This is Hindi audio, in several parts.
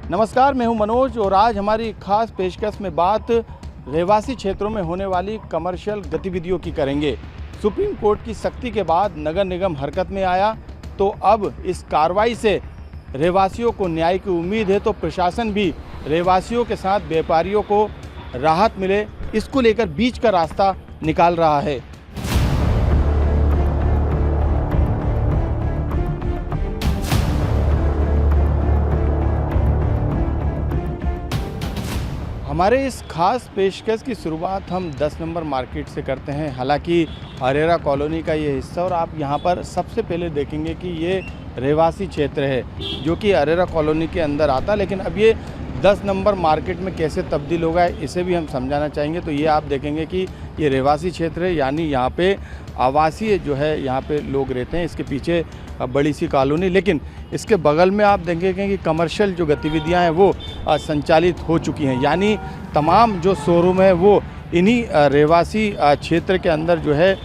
नमस्कार, मैं हूं मनोज और आज हमारी खास पेशकश में बात रहवासी क्षेत्रों में होने वाली कमर्शियल गतिविधियों की करेंगे। सुप्रीम कोर्ट की सख्ती के बाद नगर निगम हरकत में आया, तो अब इस कार्रवाई से रहवासियों को न्याय की उम्मीद है, तो प्रशासन भी रहवासियों के साथ व्यापारियों को राहत मिले, इसको लेकर बीच का रास्ता निकाल रहा है। हमारे इस खास पेशकश की शुरुआत हम 10 नंबर मार्केट से करते हैं। हालांकि अरेरा कॉलोनी का ये हिस्सा, और आप यहाँ पर सबसे पहले देखेंगे कि ये रहवासी क्षेत्र है जो कि अरेरा कॉलोनी के अंदर आता, लेकिन अब ये 10 नंबर मार्केट में कैसे तब्दील होगा है, इसे भी हम समझाना चाहेंगे। तो ये आप देखेंगे कि ये रहवासी क्षेत्र है, यानी यहाँ पे आवासीय जो है यहाँ पे लोग रहते हैं। इसके पीछे बड़ी सी कॉलोनी, लेकिन इसके बगल में आप देखेंगे कि कमर्शियल जो गतिविधियाँ हैं वो संचालित हो चुकी हैं, यानी तमाम जो शोरूम है वो इन्हीं रहवासी क्षेत्र के अंदर जो है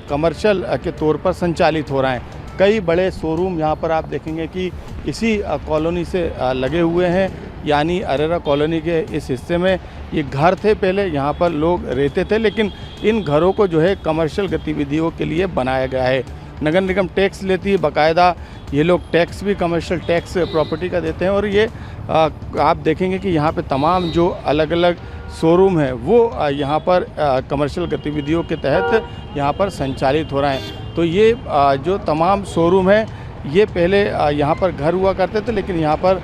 कमर्शियल के तौर पर संचालित हो रहे हैं। कई बड़े शोरूम यहाँ पर आप देखेंगे कि इसी कॉलोनी से लगे हुए हैं, यानी अरेरा कॉलोनी के इस हिस्से में ये घर थे, पहले यहाँ पर लोग रहते थे, लेकिन इन घरों को जो है कमर्शियल गतिविधियों के लिए बनाया गया है। नगर निगम टैक्स लेती है, बाकायदा ये लोग टैक्स भी कमर्शियल टैक्स प्रॉपर्टी का देते हैं, और ये आप देखेंगे कि यहाँ पे तमाम जो अलग अलग शोरूम है वो यहाँ पर कमर्शियल गतिविधियों के तहत यहाँ पर संचालित हो रहे हैं। तो ये जो तमाम शोरूम है ये पहले यहाँ पर घर हुआ करते थे, लेकिन यहाँ पर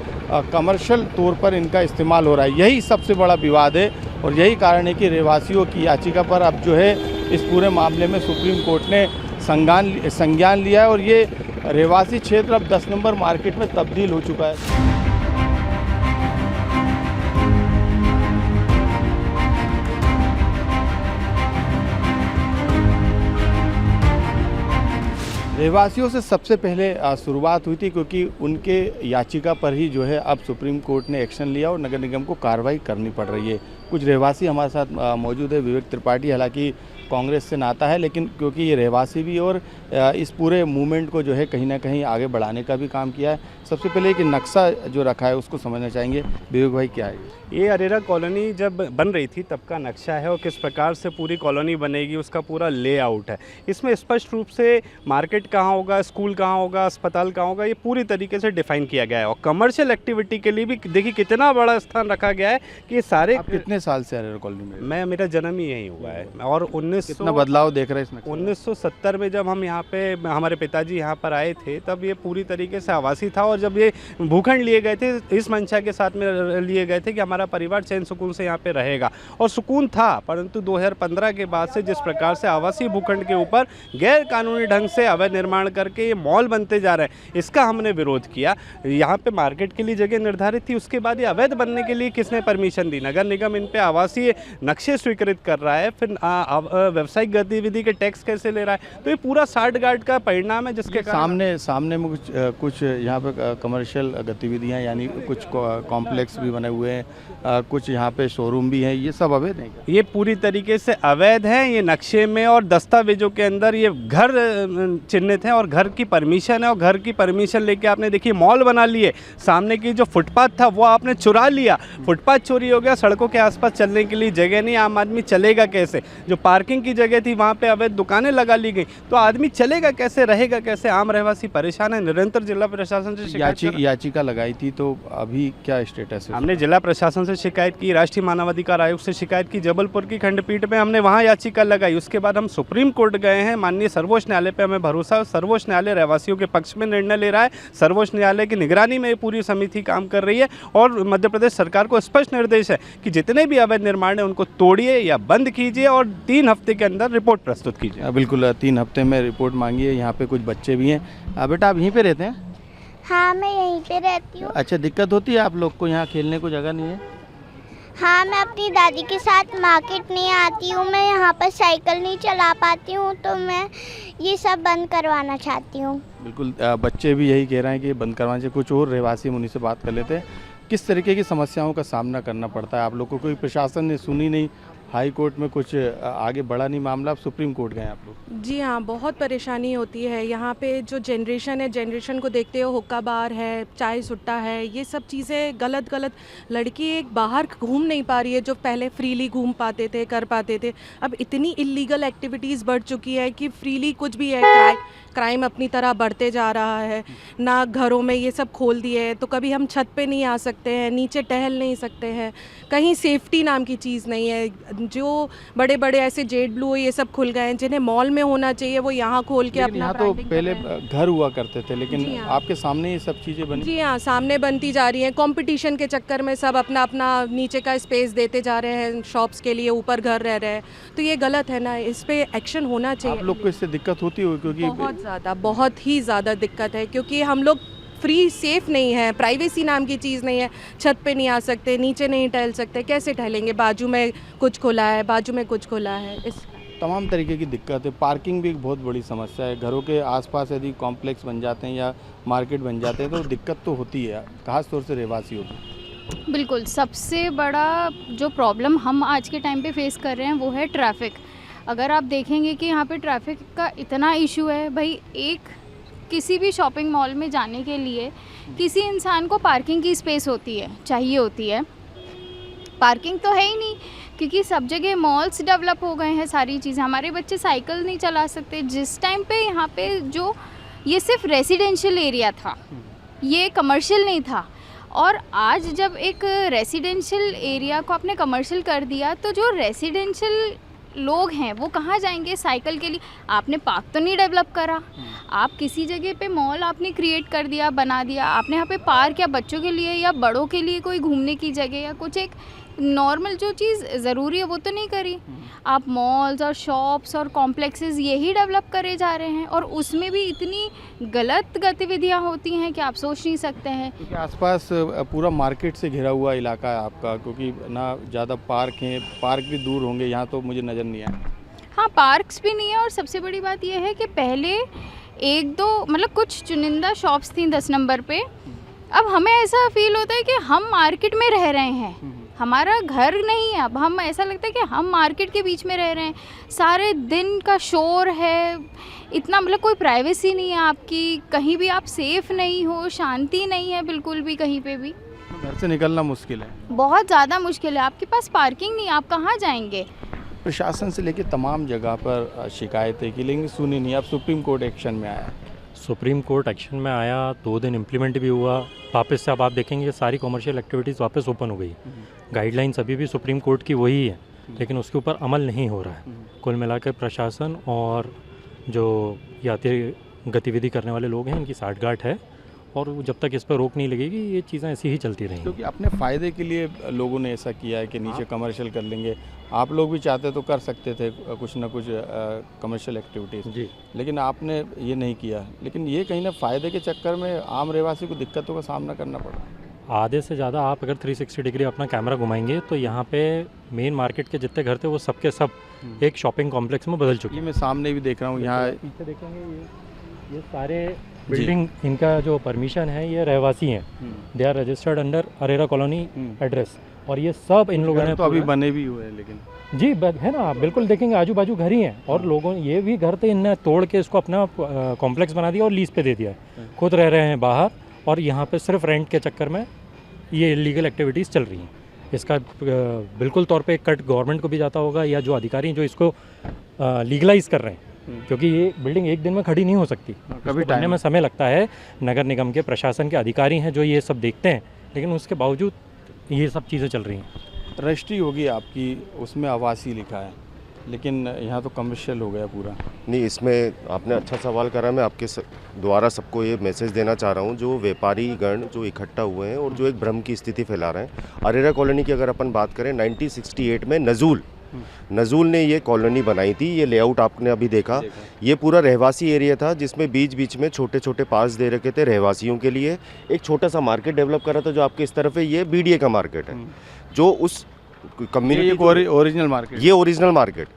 कमर्शियल तौर पर इनका इस्तेमाल हो रहा है। यही सबसे बड़ा विवाद है, और यही कारण है कि रहवासियों की याचिका पर अब जो है इस पूरे मामले में सुप्रीम कोर्ट ने संज्ञान लिया है, और ये रहवासी क्षेत्र अब 10 नंबर मार्केट में तब्दील हो चुका है। रहवासियों से सबसे पहले शुरुआत हुई थी, क्योंकि उनके याचिका पर ही जो है अब सुप्रीम कोर्ट ने एक्शन लिया और नगर निगम को कार्रवाई करनी पड़ रही है। कुछ रहवासी हमारे साथ मौजूद है। विवेक त्रिपाठी हालांकि कांग्रेस से नाता है, लेकिन क्योंकि ये रहवासी भी और इस पूरे मूवमेंट को जो है कहीं ना कहीं आगे बढ़ाने का भी काम किया है। सबसे पहले कि नक्शा जो रखा है उसको समझना चाहेंगे। विवेक भाई, क्या है ये? अरेरा कॉलोनी जब बन रही थी तब का नक्शा है, और किस प्रकार से पूरी कॉलोनी बनेगी उसका पूरा लेआउट है। इसमें स्पष्ट रूप से मार्केट कहाँ होगा, स्कूल कहाँ होगा, अस्पताल कहाँ होगा, ये पूरी तरीके से डिफाइन किया गया है। और कमर्शियल एक्टिविटी के लिए भी देखिए कितना बड़ा स्थान रखा गया है कि ये सारे। आप कितने साल से अरेरा कॉलोनी में? मेरा जन्म ही यहीं हुआ है, और कितना बदलाव देख रहे हैं इसमें? 1970 में जब हम यहाँ पे, हमारे पिताजी यहाँ पर आए थे, तब ये पूरी तरीके से आवासी था। और जब ये भूखंड लिए गए थे इस मंशा के साथ में लिए गए थे कि हमारा परिवार चैन सुकून से यहाँ पे रहेगा, और सुकून था। परंतु 2015 के बाद से जिस प्रकार से आवासीय भूखंड के ऊपर गैर कानूनी ढंग से अवैध निर्माण करके ये मॉल बनते जा रहे हैं, इसका हमने विरोध किया। यहाँ पे मार्केट के लिए जगह निर्धारित थी, उसके बाद ये अवैध बनने के लिए किसने परमिशन दी? नगर निगम इन पे आवासीय नक्शे स्वीकृत कर रहा है, फिर व्यावसायिक गतिविधि के टैक्स कैसे ले रहा है? तो ये पूरा साठ गार्ड का परिणाम है, जिसके सामने में कुछ यहाँ पे कमर्शियल गतिविधियाँ, यानी कुछ कॉम्प्लेक्स भी बने हुए हैं, कुछ यहाँ पे शोरूम भी हैं, ये सब अवैध हैं? ये पूरी तरीके से अवैध हैं। ये नक्शे में और दस्तावेजों के अंदर ये घर चिन्हित हैं, और घर की परमिशन है, और घर की परमिशन लेके आपने देखिए मॉल बना लिए। सामने की जो फुटपाथ था वो आपने चुरा लिया, फुटपाथ चोरी हो गया, सड़कों के आसपास चलने के लिए जगह नहीं, आम आदमी चलेगा कैसे? जो पार्किंग की जगह थी वहाँ पे अवैध दुकानें लगा ली गई, तो आदमी चलेगा कैसे, रहेगा कैसे? आम रहवासी परेशान है। निरंतर जिला प्रशासन से याचिका लगाई थी, तो अभी क्या स्टेटस है? हमने जिला प्रशासन से शिकायत की, राष्ट्रीय मानवाधिकार आयोग से शिकायत की, जबलपुर की खंडपीठ में हमने वहां याचिका लगाई। उसके बाद हम सुप्रीम कोर्ट गए हैं। माननीय सर्वोच्च न्यायालय पे हमें भरोसा है। सर्वोच्च न्यायालय रहवासियों के पक्ष में निर्णय ले रहा है। सर्वोच्च न्यायालय की निगरानी में ये पूरी समिति काम कर रही है, और मध्य प्रदेश सरकार को स्पष्ट निर्देश है कि जितने भी अवैध निर्माण है उनको तोड़िए या बंद कीजिए, और 3 हफ्ते के अंदर रिपोर्ट प्रस्तुत कीजिए। बिल्कुल, 3 हफ्ते में रिपोर्ट मांगी है। यहाँ पे कुछ बच्चे भी हैं। बेटा, आप यहीं पे रहते हैं? हाँ, मैं यहीं पे रहती हूँ। अच्छा, दिक्कत होती है आप लोग को? यहाँ खेलने को जगह नहीं है? हाँ, मैं अपनी दादी के साथ मार्केट नहीं आती हूँ, मैं यहाँ पर साइकिल नहीं चला पाती हूँ, तो मैं ये सब बंद करवाना चाहती हूँ। बिल्कुल, बच्चे भी यही कह रहे हैं कि बंद करवाना चाहिए। कुछ और रहवासी मुनि से बात कर लेते हैं। किस तरीके की समस्याओं का सामना करना पड़ता है आप लोग को? कोई प्रशासन ने सुनी नहीं, हाई कोर्ट में कुछ आगे बढ़ा नहीं मामला, अब सुप्रीम कोर्ट गए आप लोग। जी हाँ, बहुत परेशानी होती है यहाँ पे। जो जनरेशन है, जनरेशन को देखते हो, हुक्का बार है, चाय सुट्टा है, ये सब चीज़ें गलत गलत। लड़की एक बाहर घूम नहीं पा रही है, जो पहले फ्रीली घूम पाते थे, कर पाते थे। अब इतनी इलीगल एक्टिविटीज़ बढ़ चुकी है कि फ्रीली कुछ भी है, क्राइम अपनी तरह बढ़ते जा रहा है ना। घरों में ये सब खोल दिए हैं तो कभी हम छत पे नहीं आ सकते हैं, नीचे टहल नहीं सकते हैं, कहीं सेफ्टी नाम की चीज़ नहीं है। जो बड़े बड़े ऐसे जेट ब्लू ये सब खुल गए हैं, जिन्हें मॉल में होना चाहिए वो यहाँ खोल के अपना यहाँ तो branding कर पहले रहे हैं। घर हुआ करते थे, लेकिन जी हाँ। आपके सामने ये सब चीज़ें बनी। जी हाँ, सामने बनती जा रही हैं। कंपटीशन के चक्कर में सब अपना अपना नीचे का स्पेस देते जा रहे हैं शॉप्स के लिए, ऊपर घर रह रहे हैं, तो ये गलत है ना। इस पे एक्शन होना चाहिए। आप लोग को इससे दिक्कत होती होगी क्योंकि बहुत ही ज़्यादा दिक्कत है, क्योंकि हम लोग फ्री सेफ नहीं है, प्राइवेसी नाम की चीज़ नहीं है। छत पे नहीं आ सकते, नीचे नहीं टहल सकते, कैसे टहलेंगे? बाजू में कुछ खुला है, बाजू में कुछ खुला है, इस तमाम तरीके की दिक्कत है। पार्किंग भी एक बहुत बड़ी समस्या है। घरों के आसपास यदि कॉम्प्लेक्स बन जाते हैं या मार्केट बन जाते हैं तो दिक्कत तो होती है, खास तौर से रहवासियों को। बिल्कुल, सबसे बड़ा जो प्रॉब्लम हम आज के टाइम पे फेस कर रहे हैं वो है ट्रैफ़िक। अगर आप देखेंगे कि यहाँ पे ट्रैफ़िक का इतना इशू है, भाई एक किसी भी शॉपिंग मॉल में जाने के लिए किसी इंसान को पार्किंग की स्पेस चाहिए होती है। पार्किंग तो है ही नहीं, क्योंकि सब जगह मॉल्स डेवलप हो गए हैं, सारी चीज़ें। हमारे बच्चे साइकिल नहीं चला सकते। जिस टाइम पे यहाँ पे जो ये सिर्फ रेसिडेंशियल एरिया था, ये कमर्शियल नहीं था, और आज जब एक रेसिडेंशियल एरिया को आपने कमर्शियल कर दिया तो जो रेसिडेंशियल लोग हैं वो कहाँ जाएंगे साइकिल के लिए? आपने पार्क तो नहीं डेवलप करा, आप किसी जगह पे मॉल आपने क्रिएट कर दिया, बना दिया। आपने यहाँ पे पार्क या बच्चों के लिए या बड़ों के लिए कोई घूमने की जगह या कुछ एक नॉर्मल जो चीज़ ज़रूरी है वो तो नहीं करी। आप मॉल्स और शॉप्स और कॉम्प्लेक्सेस यही डेवलप करे जा रहे हैं, और उसमें भी इतनी गलत गतिविधियाँ होती हैं कि आप सोच नहीं सकते हैं। क्योंकि आसपास पूरा मार्केट से घिरा हुआ इलाका है आपका, क्योंकि ना ज़्यादा पार्क हैं, पार्क भी दूर होंगे, यहाँ तो मुझे नज़र नहीं आया। हाँ, पार्क्स भी नहीं है, और सबसे बड़ी बात यह है कि पहले एक दो मतलब कुछ चुनिंदा शॉप्स थी 10 नंबर पे। अब हमें ऐसा फील होता है कि हम मार्केट में रह रहे हैं, हमारा घर नहीं है। अब हम ऐसा लगता है कि हम मार्केट के बीच में रह रहे हैं। सारे दिन का शोर है, इतना मतलब कोई प्राइवेसी नहीं है आपकी, कहीं भी आप सेफ़ नहीं हो, शांति नहीं है बिल्कुल भी कहीं पे भी। घर से निकलना मुश्किल है, बहुत ज़्यादा मुश्किल है। आपके पास पार्किंग नहीं, आप कहाँ जाएंगे? प्रशासन से लेकर तमाम जगह पर शिकायतें की, लेकिन सुनी नहीं। अब सुप्रीम कोर्ट एक्शन में आया। सुप्रीम कोर्ट एक्शन में आया, 2 दिन इम्प्लीमेंट भी हुआ वापस से। अब आप देखेंगे सारी कमर्शियल एक्टिविटीज़ वापस ओपन हो गई। गाइडलाइंस अभी भी सुप्रीम कोर्ट की वही है, लेकिन उसके ऊपर अमल नहीं हो रहा है। कुल मिलाकर प्रशासन और जो यात्री गतिविधि करने वाले लोग हैं, इनकी साठगांठ है, और जब तक इस पर रोक नहीं लगेगी ये चीज़ें ऐसी ही चलती रहेंगी। क्योंकि अपने फ़ायदे के लिए लोगों ने ऐसा किया है कि नीचे कमर्शियल कर लेंगे। आप लोग भी चाहते तो कर सकते थे कुछ ना कुछ कमर्शियल एक्टिविटीज़ जी, लेकिन आपने ये नहीं किया। लेकिन ये कहीं ना फ़ायदे के चक्कर में आम रहवासी को दिक्कतों का सामना करना पड़ा। आधे से ज़्यादा आप अगर 360 डिग्री अपना कैमरा घुमाएंगे तो यहाँ पे मेन मार्केट के जितने घर थे वो सब के सब एक शॉपिंग कॉम्प्लेक्स में बदल चुके ये हैं। मैं सामने भी देख रहा हूँ, यहाँ पीछे देखेंगे ये सारे बिल्डिंग, इनका जो परमिशन है ये रहवासी हैं, they are registered under Arera colony address, और ये सब इन लोगों ने तो अभी बने भी हुए हैं, लेकिन जी है ना, आप बिल्कुल देखेंगे आजू बाजू घर ही हैं, और लोगों ये भी घर थे, इनने तोड़ के इसको अपना कॉम्प्लेक्स बना दिया और लीज पे दे दिया है। खुद रह रहे हैं बाहर, और यहाँ पे सिर्फ रेंट के चक्कर में ये इलीगल एक्टिविटीज़ चल रही हैं। इसका बिल्कुल तौर पे एक कट गवर्नमेंट को भी जाता होगा, या जो अधिकारी जो इसको लीगलाइज कर रहे हैं, क्योंकि ये बिल्डिंग एक दिन में खड़ी नहीं हो सकती, कभी बनने में समय लगता है। नगर निगम के प्रशासन के अधिकारी हैं जो ये सब देखते हैं, लेकिन उसके बावजूद ये सब चीज़ें चल रही हैं। रजिस्ट्री होगी आपकी, उसमें आवासी लिखा है, लेकिन यहाँ तो कमर्शियल हो गया पूरा। नहीं, इसमें आपने अच्छा सवाल करा। मैं आपके द्वारा सबको ये मैसेज देना चाह रहा हूँ, जो व्यापारी गण जो इकट्ठा हुए हैं और जो एक भ्रम की स्थिति फैला रहे हैं। अरेरा कॉलोनी की अगर अपन बात करें, 1968 में नज़ूल ने ये कॉलोनी बनाई थी। ये लेआउट आपने अभी देखा, ये पूरा रहवासी एरिया था, जिसमें बीच बीच में छोटे छोटे पास दे रखे थे रहवासियों के लिए। एक छोटा सा मार्केट डेवलप करा था, जो आपके इस तरफ है, ये बीडीए का मार्केट है, जो उस कम्युनिटी ओरिजिनल मार्केट, ये ओरिजिनल मार्केट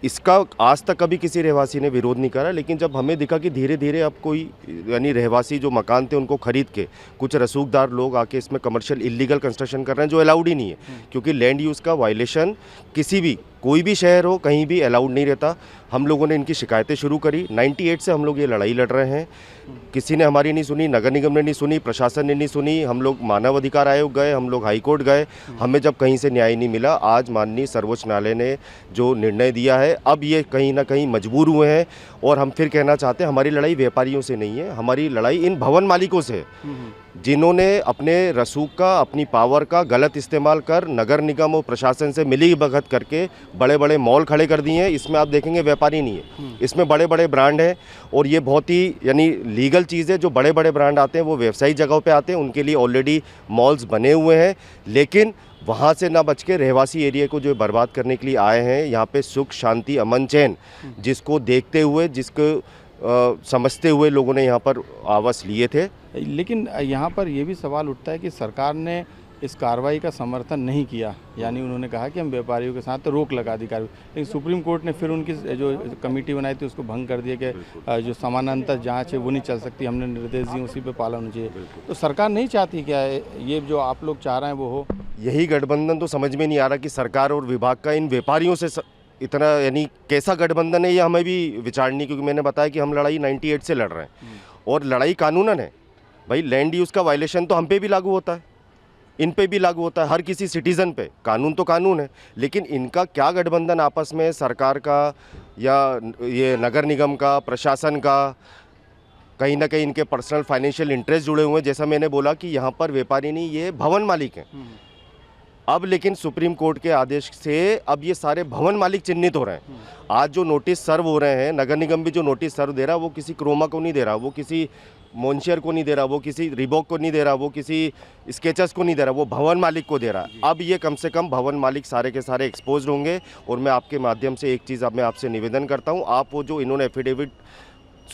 इसका आज तक कभी किसी रहवासी ने विरोध नहीं करा, लेकिन जब हमें दिखा कि धीरे धीरे अब कोई यानी रहवासी जो मकान थे उनको खरीद के कुछ रसूखदार लोग आके इसमें कमर्शियल इलीगल कंस्ट्रक्शन कर रहे हैं जो अलाउड ही नहीं है, क्योंकि लैंड यूज़ का वायलेशन किसी भी कोई भी शहर हो कहीं भी अलाउड नहीं रहता। हम लोगों ने इनकी शिकायतें शुरू करी, 98 से हम लोग ये लड़ाई लड़ रहे हैं, किसी ने हमारी नहीं सुनी, नगर निगम ने नहीं सुनी, प्रशासन ने नहीं सुनी, हम लोग मानव अधिकार आयोग गए, हम लोग हाई कोर्ट गए, हमें जब कहीं से न्याय नहीं मिला, आज माननीय सर्वोच्च न्यायालय ने जो निर्णय दिया है अब ये कहीं ना कहीं मजबूर हुए हैं। और हम फिर कहना चाहते हैं हमारी लड़ाई व्यापारियों से नहीं है, हमारी लड़ाई इन भवन मालिकों से है जिन्होंने अपने रसूख का अपनी पावर का गलत इस्तेमाल कर नगर निगम और प्रशासन से मिली भगत करके बड़े बड़े मॉल खड़े कर दिए हैं। इसमें आप देखेंगे व्यापारी नहीं है, इसमें बड़े बड़े ब्रांड हैं और ये बहुत ही यानी लीगल चीज़ है। जो बड़े बड़े ब्रांड आते हैं वो व्यवसायिक जगहों पे आते हैं, उनके लिए ऑलरेडी मॉल्स बने हुए हैं, लेकिन वहाँ से ना बच के रहवासी एरिया को जो बर्बाद करने के लिए आए हैं। यहाँ पे सुख शांति अमन चैन जिसको देखते हुए जिसको समझते हुए लोगों ने यहाँ पर आवास लिए थे। लेकिन यहाँ पर ये भी सवाल उठता है कि सरकार ने इस कार्रवाई का समर्थन नहीं किया, यानी उन्होंने कहा कि हम व्यापारियों के साथ रोक लगा दी कार्रवाई, लेकिन सुप्रीम कोर्ट ने फिर उनकी जो कमेटी बनाई थी उसको भंग कर दिया कि जो समानांतर जांच है वो नहीं चल सकती, हमने निर्देश दिए उसी पे पालन होना चाहिए। तो सरकार नहीं चाहती क्या ये जो आप लोग चाह रहे हैं वो हो? यही गठबंधन तो समझ में नहीं आ रहा कि सरकार और विभाग का इन व्यापारियों से इतना यानी कैसा गठबंधन है, ये हमें भी विचारनी, क्योंकि मैंने बताया कि हम लड़ाई 98 से लड़ रहे हैं और लड़ाई कानूनन है। भाई लैंड यूज़ का वायलेशन तो हम पे भी लागू होता है, इन पे भी लागू होता है, हर किसी सिटीज़न पे कानून तो कानून है, लेकिन इनका क्या गठबंधन आपस में सरकार का या ये नगर निगम का प्रशासन का, कहीं ना कहीं इनके पर्सनल फाइनेंशियल इंटरेस्ट जुड़े हुए हैं। जैसा मैंने बोला कि यहाँ पर व्यापारी नहीं, ये भवन मालिक हैं। अब लेकिन सुप्रीम कोर्ट के आदेश से अब ये सारे भवन मालिक चिन्हित हो रहे हैं। आज जो नोटिस सर्व हो रहे हैं, नगर निगम भी जो नोटिस सर्व दे रहा है वो किसी क्रोमा को नहीं दे रहा, वो किसी मोन्शियर को नहीं दे रहा, वो किसी रिबॉक को नहीं दे रहा, वो किसी स्केचर्स को नहीं दे रहा, वो भवन मालिक को दे रहा है। अब ये कम से कम भवन मालिक सारे के सारे एक्सपोज होंगे। और मैं आपके माध्यम से एक चीज़ अब मैं आपसे निवेदन करता हूँ, आप वो जो इन्होंने एफिडेविट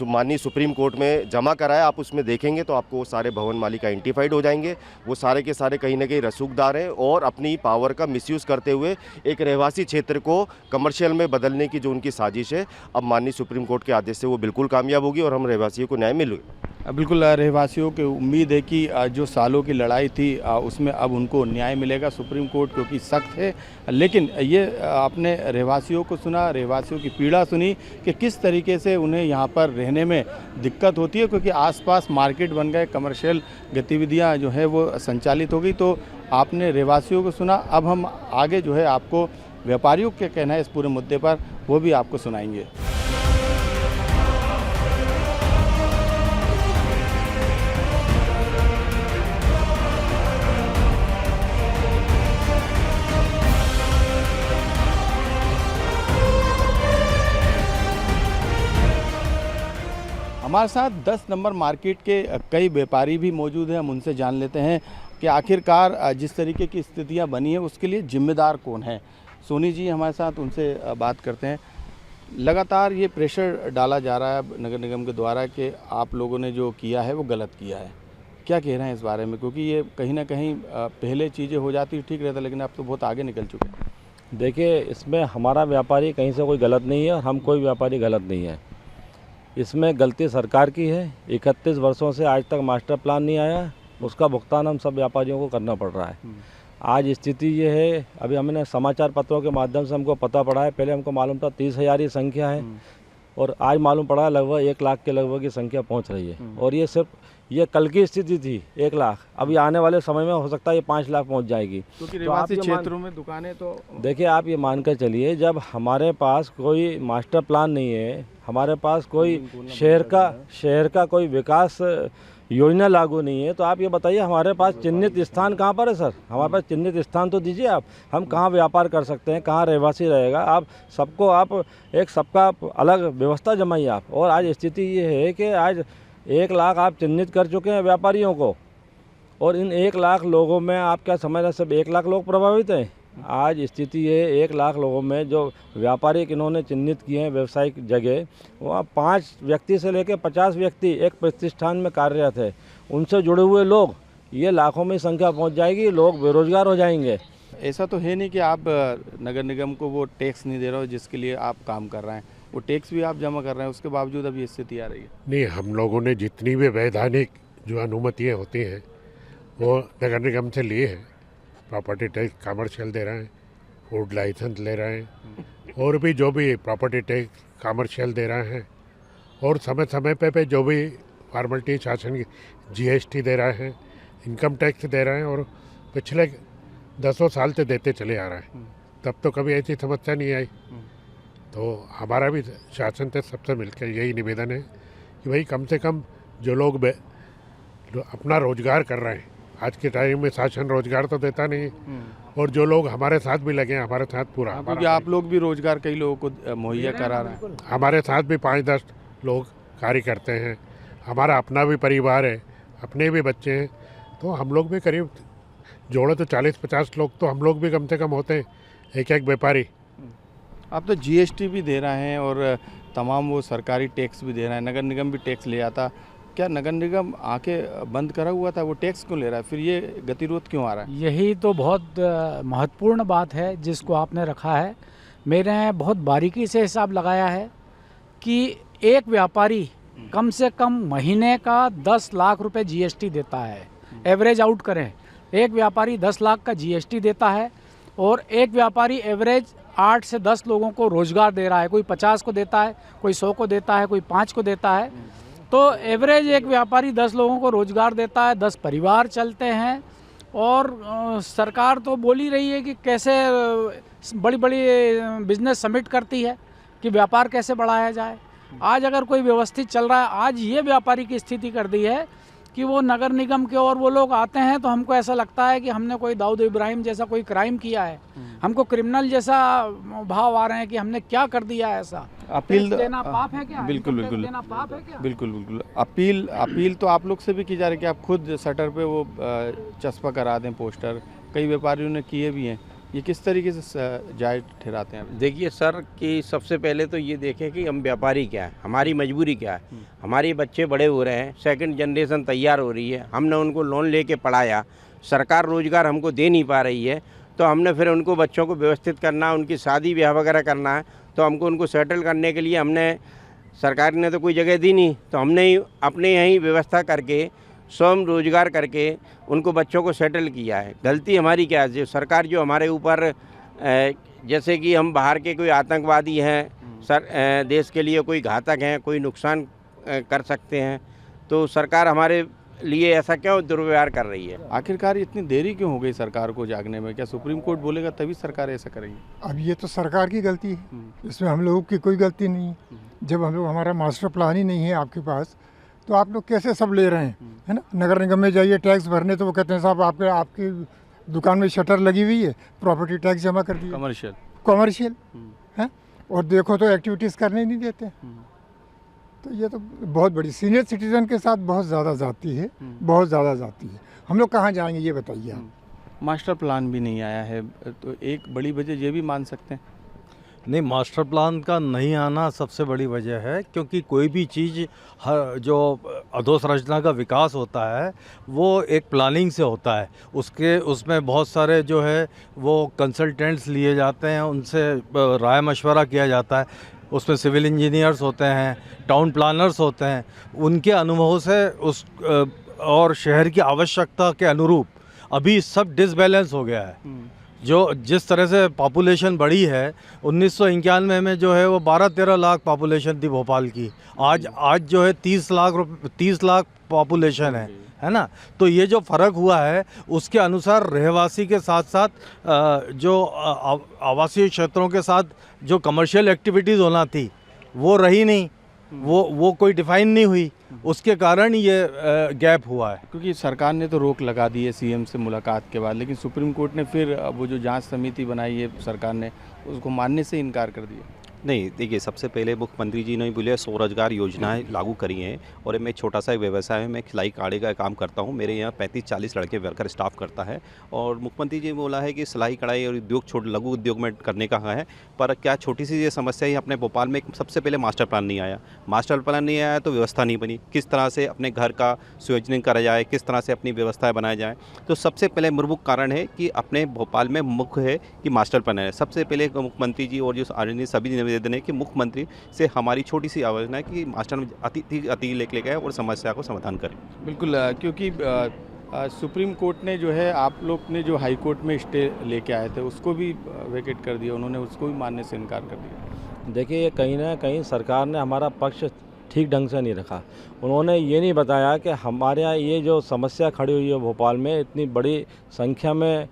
माननीय सुप्रीम कोर्ट में जमा कराया, आप उसमें देखेंगे तो आपको वो सारे भवन मालिक आइडेंटिफाइड हो जाएंगे। वो सारे के सारे कहीं ना कहीं रसूखदार हैं और अपनी पावर का मिसयूज़ करते हुए एक रहवासी क्षेत्र को कमर्शियल में बदलने की जो उनकी साजिश है, अब माननीय सुप्रीम कोर्ट के आदेश से वो बिल्कुल कामयाब होगी और हम रहवासियों को न्याय मिलेगा। बिल्कुल, रहवासियों की उम्मीद है कि जो सालों की लड़ाई थी उसमें अब उनको न्याय मिलेगा। सुप्रीम कोर्ट क्योंकि सख्त है, लेकिन ये आपने रहवासियों को सुना, रहवासियों की पीड़ा सुनी कि किस तरीके से उन्हें यहाँ पर रहने में दिक्कत होती है, क्योंकि आसपास मार्केट बन गए, कमर्शियल गतिविधियाँ जो है वो संचालित हो गई। तो आपने रहवासियों को सुना, अब हम आगे जो है आपको व्यापारियों क्या कहना है इस पूरे मुद्दे पर वो भी आपको सुनाएंगे। हमारे साथ 10 नंबर मार्केट के कई व्यापारी भी मौजूद हैं, हम उनसे जान लेते हैं कि आखिरकार जिस तरीके की स्थितियां बनी हैं उसके लिए जिम्मेदार कौन है। सोनी जी हमारे साथ, उनसे बात करते हैं। लगातार ये प्रेशर डाला जा रहा है नगर निगम के द्वारा कि आप लोगों ने जो किया है वो गलत किया है, क्या कह रहे हैं इस बारे में? क्योंकि ये कहीं ना कहीं पहले चीज़ें हो जाती ठीक रहता, लेकिन अब तो बहुत आगे निकल चुके हैं। देखिए, इसमें हमारा व्यापारी कहीं से कोई गलत नहीं है और हम कोई व्यापारी गलत नहीं है। इसमें गलती सरकार की है। 31 वर्षों से आज तक मास्टर प्लान नहीं आया, उसका भुगतान हम सब व्यापारियों को करना पड़ रहा है। आज स्थिति ये है, अभी हमने समाचार पत्रों के माध्यम से हमको पता पड़ा है, पहले हमको मालूम था 30,000 ही संख्या है और आज मालूम पड़ा लगभग 1 लाख के लगभग की संख्या पहुंच रही है। और ये सिर्फ ये कल की स्थिति थी 1 लाख, अभी आने वाले समय में हो सकता है ये 5 लाख पहुंच जाएगी। क्योंकि रहवासी क्षेत्रों में दुकानें तो देखिए, आप ये मानकर चलिए, जब हमारे पास कोई मास्टर प्लान नहीं है, हमारे पास कोई शहर का कोई विकास योजना लागू नहीं है, तो आप ये बताइए हमारे पास चिन्हित स्थान कहाँ पर है सर? हमारे पास चिन्हित स्थान तो दीजिए आप, हम कहाँ व्यापार कर सकते हैं, कहाँ रहवासी रहेगा? आप सबको सबका अलग व्यवस्था जमाइए आप। और आज स्थिति ये है कि आज 1 लाख आप चिन्हित कर चुके हैं व्यापारियों को, और इन 1 लाख लोगों में आप क्या समझ रहे हैं सब 1 लाख लोग प्रभावित हैं? आज स्थिति ये 1 लाख लोगों में जो व्यापारी इन्होंने चिन्हित किए हैं व्यावसायिक जगह, वहाँ 5 व्यक्ति से लेकर 50 व्यक्ति एक प्रतिष्ठान में कार्यरत है, उनसे जुड़े हुए लोग, ये लाखों में संख्या पहुँच जाएगी, लोग बेरोजगार हो जाएंगे। ऐसा तो है नहीं कि आप नगर निगम को वो टैक्स नहीं दे रहे हो जिसके लिए आप काम कर रहे हैं, वो टैक्स भी आप जमा कर रहे हैं, उसके बावजूद अब ये स्थिति आ रही है। नहीं, हम लोगों ने जितनी भी वैधानिक जो अनुमतियाँ होती हैं वो नगर निगम से लिए हैं। प्रॉपर्टी टैक्स कमर्शियल दे रहे हैं, फूड लाइसेंस ले रहे हैं, और भी जो भी प्रॉपर्टी टैक्स कमर्शियल दे रहे हैं, और समय समय पे जो भी फॉर्मेलिटी शासन की GST दे रहे हैं, इनकम टैक्स दे रहे हैं, और पिछले 10 साल से देते चले आ रहे हैं। तब तो कभी ऐसी समस्या नहीं आई। तो हमारा भी शासन से सबसे मिलकर यही निवेदन है कि भाई कम से कम जो लोग अपना रोजगार कर रहे हैं, आज के टाइम में शासन रोजगार तो देता नहीं, और जो लोग हमारे साथ भी लगे हैं, हमारे साथ पूरा, क्योंकि आप लोग भी रोजगार कई लोगों को मुहैया करा रहे हैं। हमारे साथ भी 5-10 लोग कार्य करते हैं। हमारा अपना भी परिवार है, अपने भी बच्चे हैं, तो हम लोग भी करीब जोड़ो तो 40-50 लोग तो हम लोग भी कम से कम होते हैं, एक व्यापारी। आप तो GST भी दे रहे हैं और तमाम वो सरकारी टैक्स भी दे रहे हैं, नगर निगम भी टैक्स ले आता। क्या नगर निगम आके बंद करा हुआ था, वो टैक्स क्यों ले रहा है, फिर ये गतिरोध क्यों आ रहा है? यही तो बहुत महत्वपूर्ण बात है जिसको आपने रखा है। मैंने बहुत बारीकी से हिसाब लगाया है कि एक व्यापारी कम से कम महीने का 10 लाख रुपए GST देता है। एवरेज आउट करें, एक व्यापारी 10 लाख का GST देता है, और एक व्यापारी एवरेज 8 से 10 लोगों को रोजगार दे रहा है। कोई 50 को देता है, कोई 100 को देता है, कोई 5 को देता है। तो एवरेज एक व्यापारी 10 लोगों को रोजगार देता है, 10 परिवार चलते हैं। और सरकार तो बोल ही रही है कि कैसे बड़ी बड़ी बिजनेस समिट करती है कि व्यापार कैसे बढ़ाया जाए। आज अगर कोई व्यवस्थित चल रहा है, आज ये व्यापारी की स्थिति कर दी है कि वो नगर निगम के और वो लोग आते हैं तो हमको ऐसा लगता है कि हमने कोई दाऊद इब्राहिम जैसा कोई क्राइम किया है, हमको क्रिमिनल जैसा भाव आ रहे हैं कि हमने क्या कर दिया है ऐसा। अपील देना पाप है क्या? बिल्कुल बिल्कुल देना पाप है क्या? बिल्कुल अपील तो आप लोग से भी की जा रही है कि आप खुद शटर पे वो चस्पा करा दें पोस्टर, कई व्यापारियों ने किए भी हैं। ये किस तरीके से जायज़ ठहराते हैं? देखिए सर, कि सबसे पहले तो ये देखें कि हम व्यापारी क्या है, हमारी मजबूरी क्या है। हमारे बच्चे बड़े हो रहे हैं, सेकंड जनरेशन तैयार हो रही है, हमने उनको लोन लेके पढ़ाया, सरकार रोज़गार हमको दे नहीं पा रही है, तो हमने फिर उनको बच्चों को व्यवस्थित करना, उनकी शादी ब्याह वगैरह करना है, तो हमको उनको सेटल करने के लिए हमने, सरकार ने तो कोई जगह दी नहीं, तो हमने ही अपने यहीं व्यवस्था करके स्वयं रोजगार करके उनको बच्चों को सेटल किया है। गलती हमारी क्या है, जो सरकार जो हमारे ऊपर जैसे कि हम बाहर के कोई आतंकवादी हैं, देश के लिए कोई घातक हैं, कोई नुकसान कर सकते हैं, तो सरकार हमारे लिए ऐसा क्यों दुर्व्यवहार कर रही है? आखिरकार इतनी देरी क्यों हो गई सरकार को जागने में? क्या सुप्रीम कोर्ट बोलेगा तभी सरकार ऐसा करेगी? अब ये तो सरकार की गलती है, इसमें हम लोगों की कोई गलती नहीं है। जब हम लोग, हमारा मास्टर प्लान ही नहीं है आपके पास, तो आप लोग कैसे सब ले रहे हैं, है ना? नगर निगम में जाइए टैक्स भरने, तो वो कहते हैं साहब आपकी दुकान में शटर लगी हुई है, प्रॉपर्टी टैक्स जमा कर दिए, कमर्शियल है, और देखो तो एक्टिविटीज़ करने ही नहीं देते। तो ये तो बहुत बड़ी सीनियर सिटीज़न के साथ बहुत ज़्यादा जाती है, बहुत ज़्यादा जाती है। हम लोग कहाँ जाएंगे ये बताइए आप? मास्टर प्लान भी नहीं आया है, तो एक बड़ी वजह ये भी मान सकते हैं। नहीं, मास्टर प्लान का नहीं आना सबसे बड़ी वजह है, क्योंकि कोई भी चीज़ जो अधोसंरचना का विकास होता है वो एक प्लानिंग से होता है। उसमें बहुत सारे जो है वो कंसल्टेंट्स लिए जाते हैं, उनसे राय मशवरा किया जाता है। उसमें सिविल इंजीनियर्स होते हैं, टाउन प्लानर्स होते हैं, उनके अनुभव से और शहर की आवश्यकता के अनुरूप अभी सब डिसबैलेंस हो गया है। जो जिस तरह से पॉपुलेशन बढ़ी है, 1991 में जो है वो 12-13 लाख पॉपुलेशन थी भोपाल की, आज जो है 30 लाख पॉपुलेशन है ना? तो ये जो फ़र्क हुआ है उसके अनुसार रहवासी के साथ साथ जो आवासीय क्षेत्रों के साथ जो कमर्शियल एक्टिविटीज़ होना थी वो रही नहीं, वो कोई डिफाइन नहीं हुई, उसके कारण ये गैप हुआ है। क्योंकि सरकार ने तो रोक लगा दी है सीएम से मुलाकात के बाद, लेकिन सुप्रीम कोर्ट ने फिर वो जो जांच समिति बनाई है सरकार ने, उसको मानने से इनकार कर दिया। नहीं, देखिए सबसे पहले मुख्यमंत्री जी ने बोले स्वरोजगार योजनाएं लागू करी हैं और मैं छोटा सा व्यवसाय है, मैं खिलाई काढ़े का काम करता हूं। मेरे यहाँ 35-40 लड़के वर्कर स्टाफ करता है और मुख्यमंत्री जी ने बोला है कि सिलाई कढ़ाई और उद्योग लघु उद्योग में करने का है। पर क्या छोटी सी ये समस्या है, अपने भोपाल में सबसे पहले मास्टर प्लान नहीं आया। मास्टर प्लान नहीं आया तो व्यवस्था नहीं बनी, किस तरह से अपने घर का सुयोजन करा जाए, किस तरह से अपनी व्यवस्थाएँ बनाई जाए। तो सबसे पहले प्रमुख कारण है कि अपने भोपाल में मुख्य है कि मास्टर प्लान है। सबसे पहले मुख्यमंत्री जी और जो आदरणीय सभी निवेदन है कि मुख्यमंत्री से हमारी छोटी सी आवेदन है कि मास्टर में अति लेके गए और समस्या को समाधान करें। बिल्कुल, क्योंकि सुप्रीम कोर्ट ने जो है, आप लोग ने जो हाई कोर्ट में स्टे लेके आए थे उसको भी वेकेट कर दिया, उन्होंने उसको भी मानने से इनकार कर दिया। देखिए, कहीं ना कहीं सरकार ने हमारा पक्ष ठीक ढंग से नहीं रखा। उन्होंने ये नहीं बताया कि हमारे यहाँ ये जो समस्या खड़ी हुई है भोपाल में, इतनी बड़ी संख्या में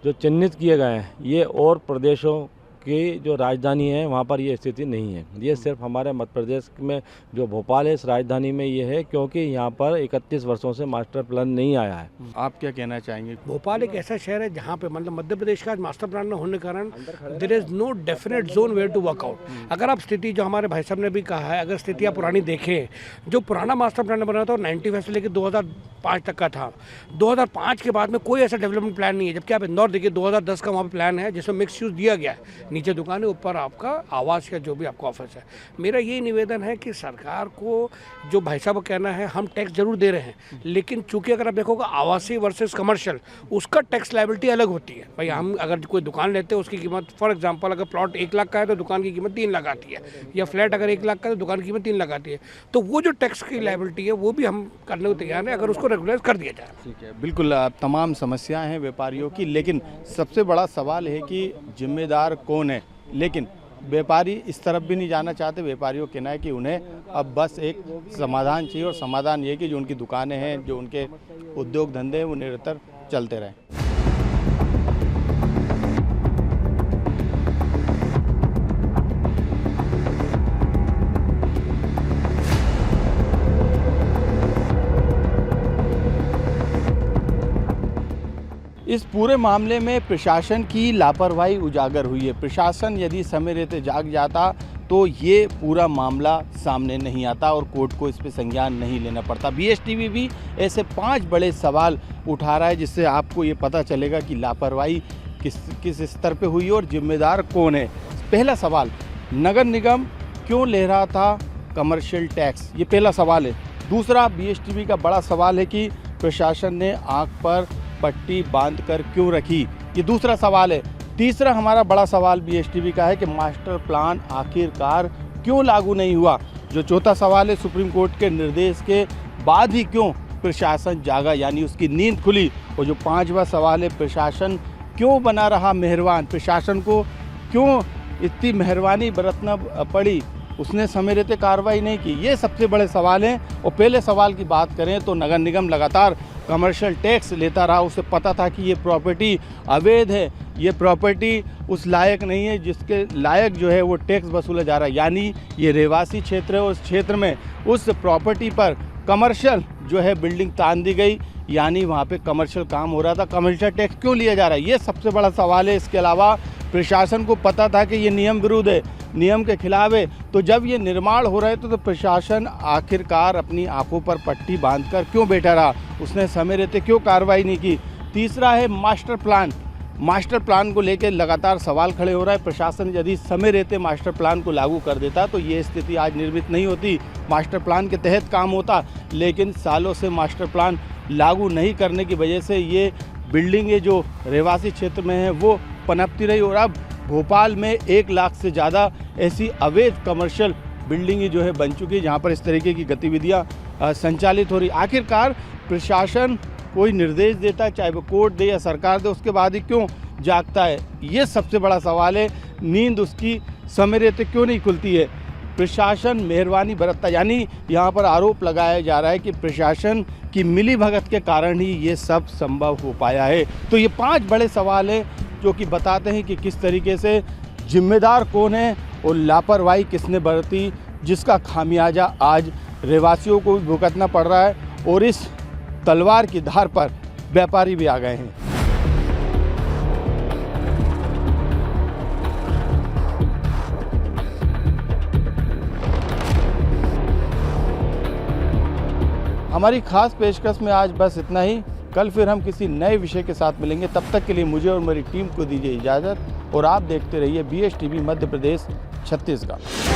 जो चिन्हित किए गए हैं, ये और प्रदेशों की जो राजधानी है वहाँ पर ये स्थिति नहीं है। ये सिर्फ हमारे मध्य प्रदेश में जो भोपाल है, इस राजधानी में ये है, क्योंकि यहाँ पर 31 वर्षों से मास्टर प्लान नहीं आया है। आप क्या कहना चाहेंगे? भोपाल एक ऐसा शहर है जहाँ पे मतलब मध्य प्रदेश का मास्टर प्लान न होने के कारण there is no definite zone where to work out. अगर आप स्थिति, जो हमारे भाई साहब ने भी कहा है, अगर स्थिति आप पुरानी देखें, जो पुराना मास्टर प्लान बना था वो 95 से लेकर 2005 तक का था। 2005 के बाद में कोई ऐसा डेवलपमेंट प्लान नहीं है। जबकि आप इंदौर देखिए, 2010 का वहाँ पर प्लान है जिसमें मिक्स यूज दिया गया है, नीचे दुकान है, ऊपर आपका आवास या जो भी आपका ऑफिस है। मेरा यही निवेदन है कि सरकार को, जो भाई साहब का कहना है, हम टैक्स जरूर दे रहे हैं, लेकिन चूंकि अगर आप देखोगे आवासीय वर्सेस कमर्शियल, उसका टैक्स लायबिलिटी अलग होती है। भाई हम अगर कोई दुकान लेते हैं उसकी कीमत, फॉर एग्जांपल अगर प्लॉट 1 लाख का है तो दुकान की कीमत 3 लाख आती है, या फ्लैट अगर 1 लाख का है तो दुकान की कीमत 3 लाख आती है। तो वो जो टैक्स की लायबिलिटी है वो भी हम करने को तैयार है, अगर उसको रेगुलाइज कर दिया जाए। ठीक है, बिल्कुल, तमाम समस्याएं हैं व्यापारियों की, लेकिन सबसे बड़ा सवाल है कि जिम्मेदार कौन है। लेकिन व्यापारी इस तरफ भी नहीं जाना चाहते। व्यापारियों कहना है कि उन्हें अब बस एक समाधान चाहिए, और समाधान ये कि जो उनकी दुकानें हैं, जो उनके उद्योग धंधे हैं, वो निरंतर चलते रहें। इस पूरे मामले में प्रशासन की लापरवाही उजागर हुई है। प्रशासन यदि समय रहते जाग जाता तो ये पूरा मामला सामने नहीं आता और कोर्ट को इस पे संज्ञान नहीं लेना पड़ता। BSTV भी ऐसे 5 बड़े सवाल उठा रहा है, जिससे आपको ये पता चलेगा कि लापरवाही किस स्तर पे हुई और जिम्मेदार कौन है। पहला सवाल, नगर निगम क्यों ले रहा था कमर्शियल टैक्स, ये पहला सवाल है। दूसरा, BSTV का बड़ा सवाल है कि प्रशासन ने आँख पर पट्टी बांधकर क्यों रखी, ये दूसरा सवाल है। तीसरा हमारा बड़ा सवाल BSTV का है कि मास्टर प्लान आखिरकार क्यों लागू नहीं हुआ। जो चौथा सवाल है, सुप्रीम कोर्ट के निर्देश के बाद ही क्यों प्रशासन जागा, यानी उसकी नींद खुली। और जो 5वां सवाल है, प्रशासन क्यों बना रहा मेहरबान, प्रशासन को क्यों इतनी मेहरबानी बरतना पड़ी, उसने समय रहते कार्रवाई नहीं की। ये सबसे बड़े सवाल हैं। और पहले सवाल की बात करें तो नगर निगम लगातार कमर्शियल टैक्स लेता रहा। उसे पता था कि ये प्रॉपर्टी अवैध है, ये प्रॉपर्टी उस लायक नहीं है जिसके लायक जो है वो टैक्स वसूला जा रहा है। यानी ये रहवासी क्षेत्र है, उस क्षेत्र में उस प्रॉपर्टी पर कमर्शियल जो है बिल्डिंग तान दी गई, यानी वहाँ पे कमर्शियल काम हो रहा था। कमर्शियल टैक्स क्यों लिया जा रहा है, ये सबसे बड़ा सवाल है। इसके अलावा प्रशासन को पता था कि ये नियम विरुद्ध है, नियम के खिलाफ है, तो जब ये निर्माण हो रहे थे तो प्रशासन आखिरकार अपनी आंखों पर पट्टी बांधकर क्यों बैठा रहा, उसने समय रहते क्यों कार्रवाई नहीं की। तीसरा है मास्टर प्लान। मास्टर प्लान को लेकर लगातार सवाल खड़े हो रहा है। प्रशासन यदि समय रहते मास्टर प्लान को लागू कर देता तो ये स्थिति आज निर्मित नहीं होती, मास्टर प्लान के तहत काम होता। लेकिन सालों से मास्टर प्लान लागू नहीं करने की वजह से ये बिल्डिंगें जो रहवासी क्षेत्र में हैं वो पनपती रही, और अब भोपाल में 1 लाख से ज़्यादा ऐसी अवैध कमर्शियल बिल्डिंगें जो है बन चुकी है, जहाँ पर इस तरीके की गतिविधियाँ संचालित हो रही। आखिरकार प्रशासन कोई निर्देश देता है, चाहे वो कोर्ट दे या सरकार दे, उसके बाद ही क्यों जागता है, ये सबसे बड़ा सवाल है। नींद उसकी समय रहते क्यों नहीं खुलती है। प्रशासन मेहरबानी बरतता, यानी यहाँ पर आरोप लगाया जा रहा है कि प्रशासन की मिलीभगत के कारण ही ये सब संभव हो पाया है। तो ये 5 बड़े सवाल हैं जो कि बताते हैं कि किस तरीके से जिम्मेदार कौन है और लापरवाही किसने बरती, जिसका खामियाजा आज रहवासियों को भी भुगतना पड़ रहा है। और इस तलवार की धार पर व्यापारी भी आ गए हैं। हमारी खास पेशकश में आज बस इतना ही। कल फिर हम किसी नए विषय के साथ मिलेंगे। तब तक के लिए मुझे और मेरी टीम को दीजिए इजाज़त और आप देखते रहिए BSTV मध्य प्रदेश छत्तीसगढ़।